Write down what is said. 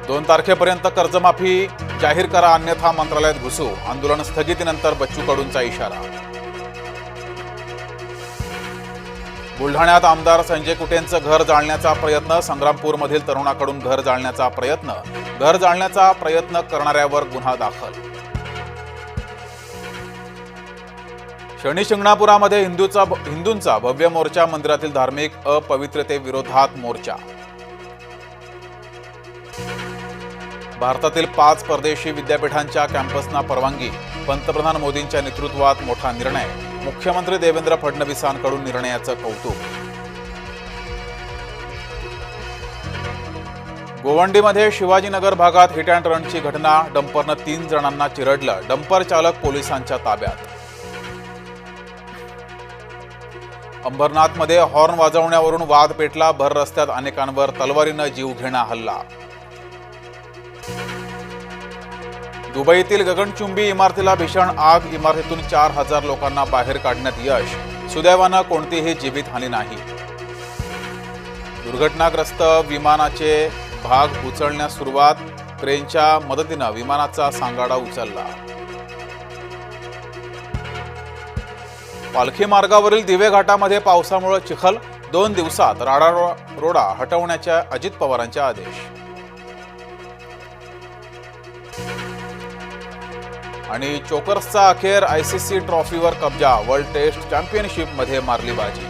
2 तारखेपर्यंत कर्जमाफी जाहीर करा, अन्यथा मंत्रालयात घुसू. आंदोलन स्थगितीनंतर बच्चू कडूंचा इशारा. बुलढाण्यात आमदार संजय कुटेंचं घर जाळण्याचा प्रयत्न. संग्रामपूरमधील तरुणाकडून घर जाळण्याचा प्रयत्न. घर जाळण्याचा प्रयत्न करणाऱ्यावर गुन्हा दाखल. शनी शिंगणापुरामध्ये हिंदूंचा भव्य मोर्चा. मंदिरातील धार्मिक अपवित्रतेविरोधात मोर्चा. भारतातील 5 परदेशी विद्यापीठांच्या कॅम्पसना परवानगी. पंतप्रधान मोदींच्या नेतृत्वात मोठा निर्णय. मुख्यमंत्री देवेंद्र फडणवीसांकडून निर्णयाचं कौतुक. गोवंडीमध्ये शिवाजीनगर भागात हिट अँड रनची घटना. डंपरनं 3 जणांना चिरडलं. डंपर चालक पोलिसांच्या ताब्यात. अंबरनाथमध्ये हॉर्न वाजवण्यावरून वाद पेटला. भर रस्त्यात अनेकांवर तलवारीनं जीवघेणा हल्ला. दुबईतील गगनचुंबी इमारतीला भीषण आग. इमारतीतून 4000 लोकांना बाहेर काढण्यात यश. सुदैवानं कोणतीही जीवितहानी नाही. दुर्घटनाग्रस्त विमानाचे भाग उचलण्यास सुरुवात. क्रेनच्या मदतीनं विमानाचा सांगाडा उचलला. पालखी मार्गावरील दिवे घाटामध्ये पावसामुळे चिखल. 2 दिवसात रोडा हटवण्याच्या अजित पवारांचे आदेश. आणि चोकर्सचा अखेर आयसीसी ट्रॉफीवर कब्जा. वर्ल्ड टेस्ट चॅम्पियनशिपमध्ये मारली बाजी.